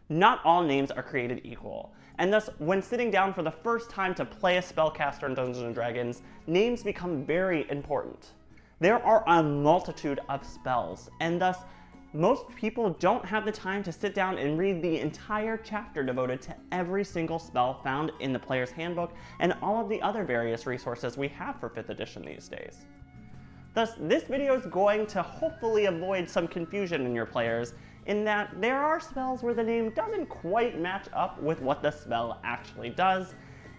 Not all names are created equal, and thus when sitting down for the first time to play a spellcaster in Dungeons & Dragons, names become very important. There are a multitude of spells, and thus most people don't have the time to sit down and read the entire chapter devoted to every single spell found in the player's handbook and all of the other various resources we have for 5th edition these days. Thus, this video is going to hopefully avoid some confusion in your players in that there are spells where the name doesn't quite match up with what the spell actually does,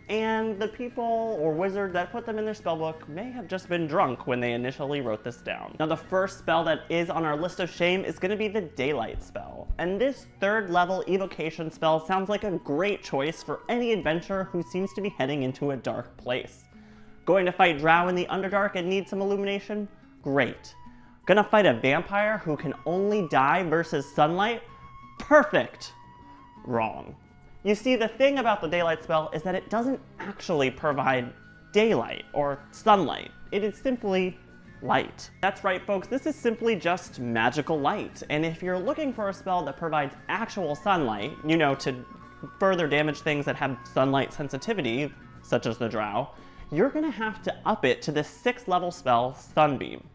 and the people or wizard that put them in their spellbook may have just been drunk when they initially wrote this down. Now, the first spell that is on our list of shame is going to be the Daylight spell, and this 3rd level evocation spell sounds like a great choice for any adventurer who seems to be heading into a dark place. Going to fight drow in the Underdark and need some illumination? Great. Gonna fight a vampire who can only die versus sunlight? Perfect. Wrong. You see, the thing about the Daylight spell is that it doesn't actually provide daylight or sunlight. It is simply light. That's right, folks, this is simply just magical light. And if you're looking for a spell that provides actual sunlight, you know, to further damage things that have sunlight sensitivity, such as the drow, you're gonna have to up it to the 6th level spell, Sunbeam.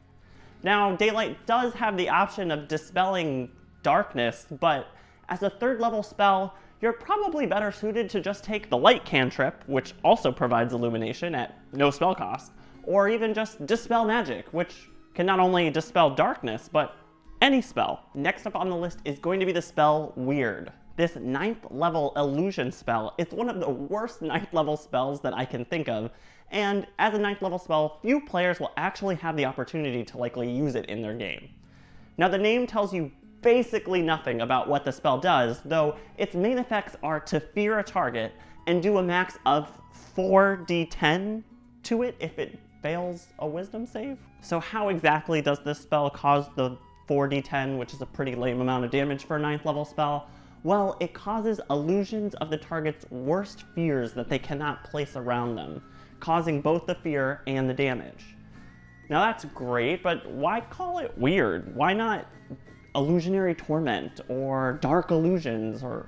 Now, Daylight does have the option of dispelling darkness, but as a 3rd level spell, you're probably better suited to just take the Light cantrip, which also provides illumination at no spell cost, or even just Dispel Magic, which can not only dispel darkness, but any spell. Next up on the list is going to be the spell Weird. This 9th level illusion spell is one of the worst 9th level spells that I can think of, and as a 9th level spell, few players will actually have the opportunity to likely use it in their game. Now, the name tells you basically nothing about what the spell does, though its main effects are to fear a target and do a max of 4d10 to it if it fails a wisdom save. So how exactly does this spell cause the 4d10, which is a pretty lame amount of damage for a 9th level spell? Well, it causes illusions of the target's worst fears that they cannot place around them, causing both the fear and the damage. Now that's great, but why call it weird? Why not illusionary torment or dark illusions or,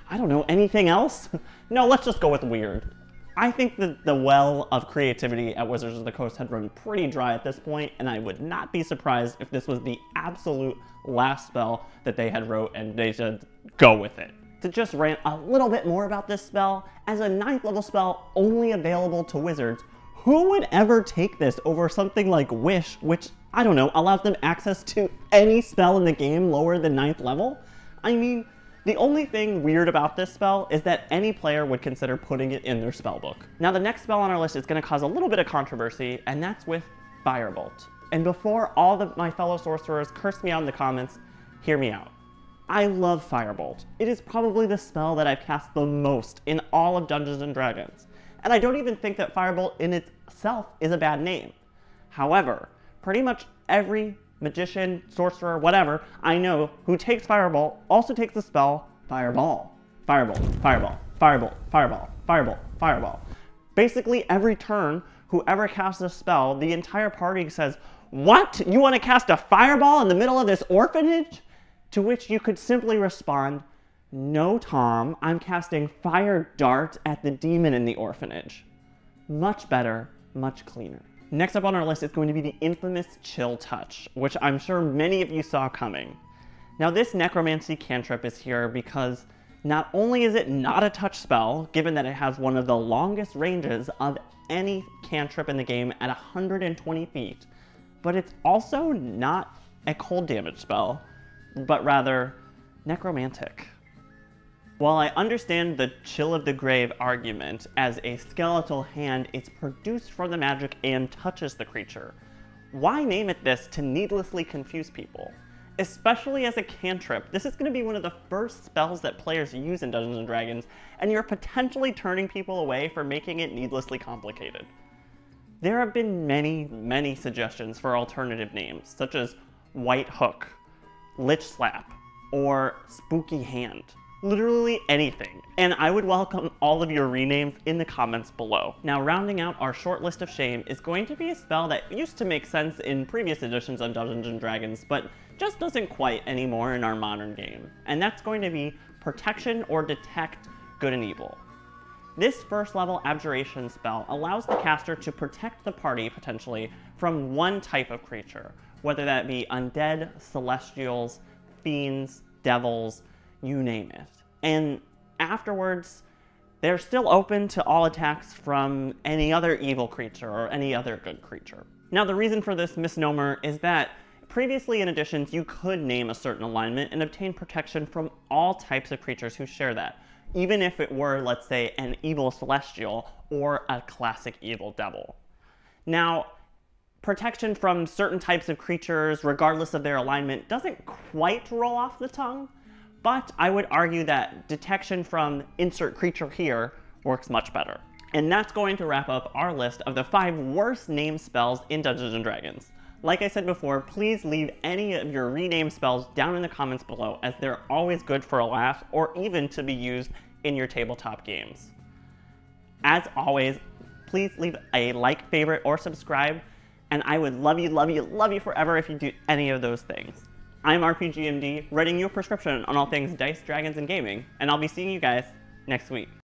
I don't know, anything else? No, let's just go with weird. I think that the well of creativity at Wizards of the Coast had run pretty dry at this point, and I would not be surprised if this was the absolute last spell that they had wrote and they should go with it. To just rant a little bit more about this spell, as a 9th level spell only available to wizards, who would ever take this over something like Wish, which, I don't know, allows them access to any spell in the game lower than 9th level? I mean, the only thing weird about this spell is that any player would consider putting it in their spellbook. Now, the next spell on our list is going to cause a little bit of controversy, and that's with Firebolt. And before all of my fellow sorcerers curse me out in the comments, hear me out. I love Firebolt. It is probably the spell that I've cast the most in all of Dungeons & Dragons. And I don't even think that Firebolt in itself is a bad name. However, pretty much every magician, sorcerer, whatever I know who takes Firebolt also takes the spell Fireball. Firebolt, Firebolt, Firebolt, Fireball, Firebolt, Fireball. Basically every turn, whoever casts a spell, the entire party says, "What? You want to cast a fireball in the middle of this orphanage?" To which you could simply respond, "No, Tom, I'm casting Fire Dart at the demon in the orphanage." Much better, much cleaner. Next up on our list is going to be the infamous Chill Touch, which I'm sure many of you saw coming. Now, this necromancy cantrip is here because not only is it not a touch spell, given that it has one of the longest ranges of any cantrip in the game at 120 feet, but it's also not a cold damage spell, but rather necromantic. While I understand the Chill of the Grave argument, as a skeletal hand is produced from the magic and touches the creature, why name it this to needlessly confuse people? Especially as a cantrip, this is going to be one of the first spells that players use in Dungeons & Dragons, and you're potentially turning people away for making it needlessly complicated. There have been many suggestions for alternative names, such as White Hook, Lich Slap, or Spooky Hand. Literally anything, and I would welcome all of your renames in the comments below. Now, rounding out our short list of shame is going to be a spell that used to make sense in previous editions of Dungeons & Dragons, but just doesn't quite anymore in our modern game, and that's going to be protection or detect good and evil. This first level abjuration spell allows the caster to protect the party, potentially, from one type of creature, whether that be undead, celestials, fiends, devils, you name it. And afterwards, they're still open to all attacks from any other evil creature or any other good creature. Now, the reason for this misnomer is that previously in editions, you could name a certain alignment and obtain protection from all types of creatures who share that, even if it were, let's say, an evil celestial or a classic evil devil. Now, protection from certain types of creatures, regardless of their alignment, doesn't quite roll off the tongue, but I would argue that detection from insert creature here works much better. And that's going to wrap up our list of the 5 worst named spells in Dungeons & Dragons. Like I said before, please leave any of your renamed spells down in the comments below, as they're always good for a laugh or even to be used in your tabletop games. As always, please leave a like, favorite, or subscribe, and I would love you, love you, love you forever if you do any of those things. I'm RPGMD, writing you a prescription on all things dice, dragons, and gaming, and I'll be seeing you guys next week.